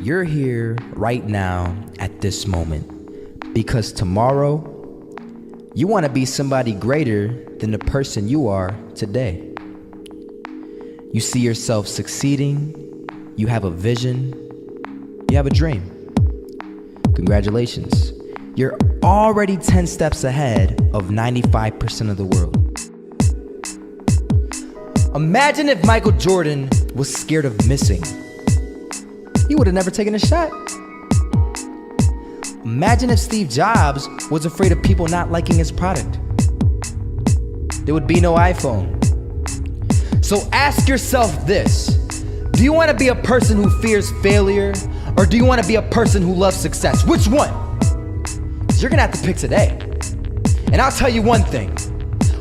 You're here right now at this moment because tomorrow you want to be somebody greater than the person you are today. You see yourself succeeding, you have a vision, you have a dream. Congratulations. You're already 10 steps ahead of 95% of the world. Imagine if Michael Jordan was scared of missing. He would have never taken a shot. Imagine if Steve Jobs was afraid of people not liking his product. There would be no iPhone. So ask yourself this: do you want to be a person who fears failure, or do you want to be a person who loves success? Which one? 'Cause you're gonna have to pick today. And I'll tell you one thing: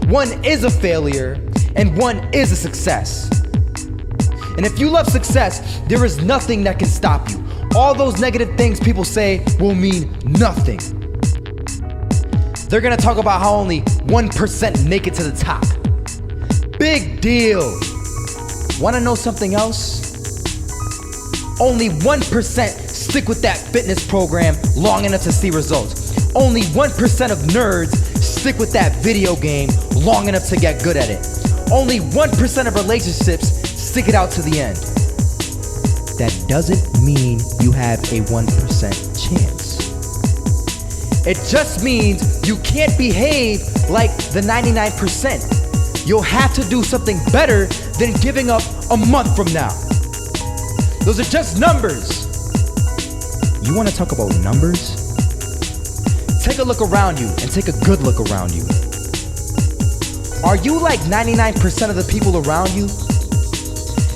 one is a failure and one is a success. And if you love success, there is nothing that can stop you. All those negative things people say will mean nothing. They're gonna talk about how only 1% make it to the top. Big deal. Wanna know something else? Only 1% stick with that fitness program long enough to see results. Only 1% of nerds stick with that video game long enough to get good at it. Only 1% of relationships stick it out to the end. That doesn't mean you have a 1% chance. It just means you can't behave like the 99%. You'll have to do something better than giving up a month from now. Those are just numbers. You want to talk about numbers? Take a look around you and take a good look around you. Are you like 99% of the people around you?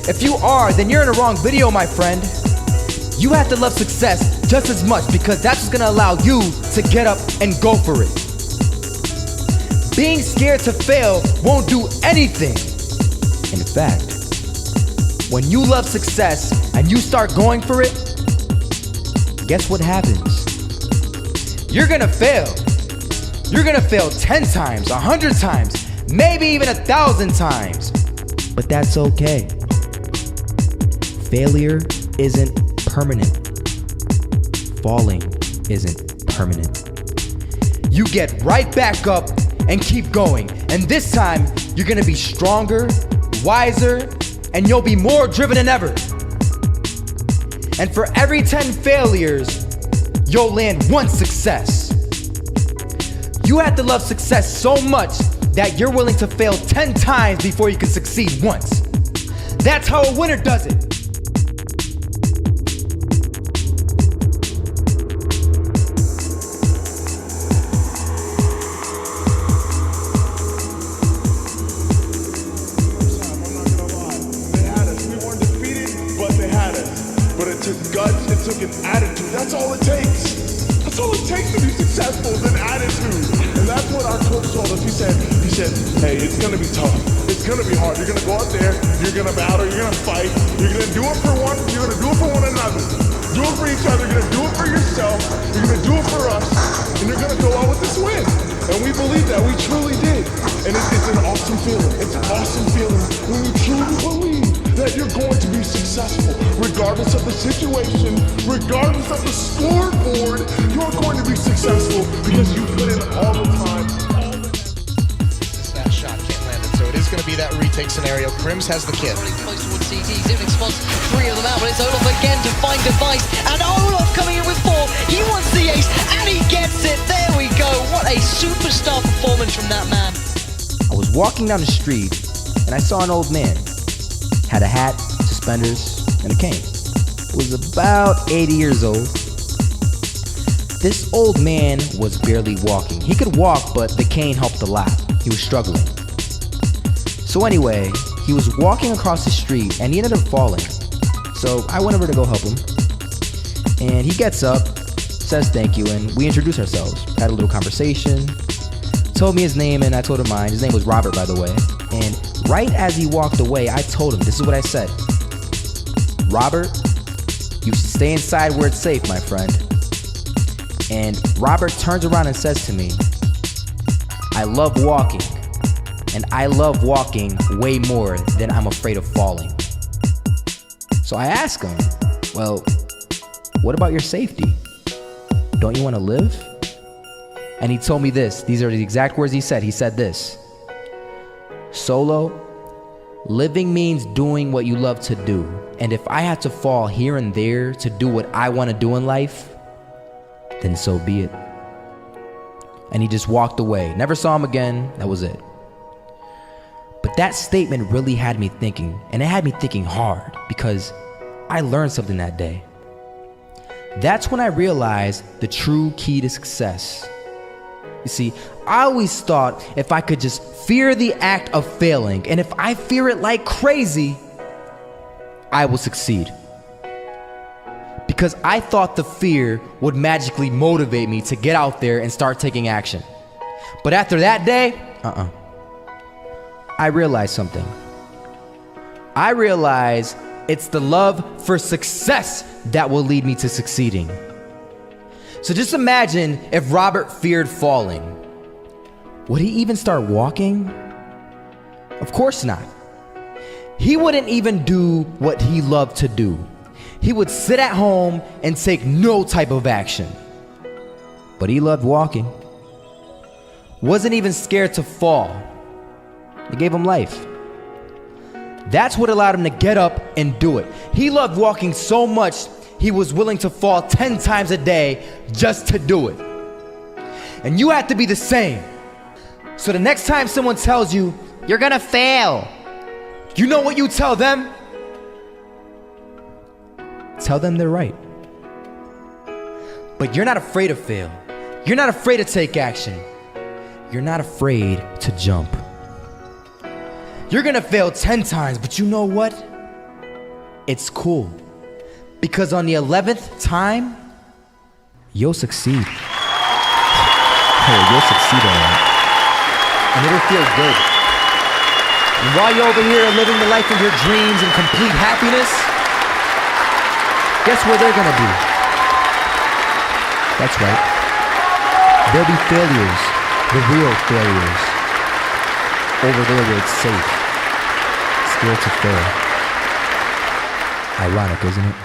If you are, then you're in the wrong video, my friend. You have to love success just as much because that's what's gonna allow you to get up and go for it. Being scared to fail won't do anything. In fact, when you love success and you start going for it, guess what happens? You're gonna fail. You're gonna fail 10 times, 100 times, maybe even 1,000 times. But that's okay. Failure isn't permanent. Falling isn't permanent. You get right back up and keep going. And this time, you're gonna be stronger, wiser, and you'll be more driven than ever. And for every 10 failures, you'll land one success. You have to love success so much that you're willing to fail 10 times before you can succeed once. That's how a winner does it. Guts, it took an attitude. That's all it takes. That's all it takes to be successful is an attitude. And that's what our coach told us. He said, hey, it's gonna be tough. It's gonna be hard. You're gonna go out there, you're gonna battle, you're gonna fight, you're gonna do it for one, you're gonna do it for one another. Do it for each other, you're gonna do it for yourself, you're gonna do it for us, and you're gonna go out with this win. And we believe that, we truly did. And it's an awesome feeling. It's an awesome feeling when you truly believe that you're going to be successful. Regardless of the situation, regardless of the scoreboard, you're going to be successful because you put in all the time. That shot can't land it, so it is going to be that retake scenario. Crims has the kid. Running close towards CT, Zivnik spots 3 of them out, but it's Olaf again to find Device, and Olaf coming in with 4. He wants the ace, and he gets it. There we go. What a superstar performance from that man. I was walking down the street and I saw an old man. Had a hat, suspenders, and a cane. Was about 80 years old. This old man was barely walking. He could walk, but the cane helped a lot. He was struggling. So anyway, he was walking across the street and he ended up falling. So I went over to go help him. And he gets up, says thank you, and we introduced ourselves. Had a little conversation. Told me his name and I told him mine. His name was Robert, by the way. And right as he walked away, I told him, this is what I said. Robert, you should stay inside where it's safe, my friend. And Robert turns around and says to me, I love walking. And I love walking way more than I'm afraid of falling. So I ask him, well, what about your safety? Don't you want to live? And he told me this. These are the exact words he said. He said this: Solo, living means doing what you love to do. And if I had to fall here and there to do what I want to do in life, then so be it. And he just walked away. Never saw him again. That was it. But that statement really had me thinking, and it had me thinking hard, because I learned something that day. That's when I realized the true key to success. You see, I always thought if I could just fear the act of failing, and if I fear it like crazy, I will succeed. Because I thought the fear would magically motivate me to get out there and start taking action. But after that day, I realized something. I realized it's the love for success that will lead me to succeeding. So just imagine if Robert feared falling. Would he even start walking? Of course not. He wouldn't even do what he loved to do. He would sit at home and take no type of action. But he loved walking. Wasn't even scared to fall. It gave him life. That's what allowed him to get up and do it. He loved walking so much, he was willing to fall 10 times a day just to do it. And you have to be the same. So the next time someone tells you, you're gonna fail, you know what you tell them? Tell them they're right. But you're not afraid to fail. You're not afraid to take action. You're not afraid to jump. You're gonna fail 10 times, but you know what? It's cool. Because on the 11th time, you'll succeed. You'll succeed all right. And it'll feel good. And while you're over here living the life of your dreams and complete happiness, guess where they're gonna be? That's right. There'll be failures, the real failures, over there where it's safe, scared to fail. Ironic, isn't it?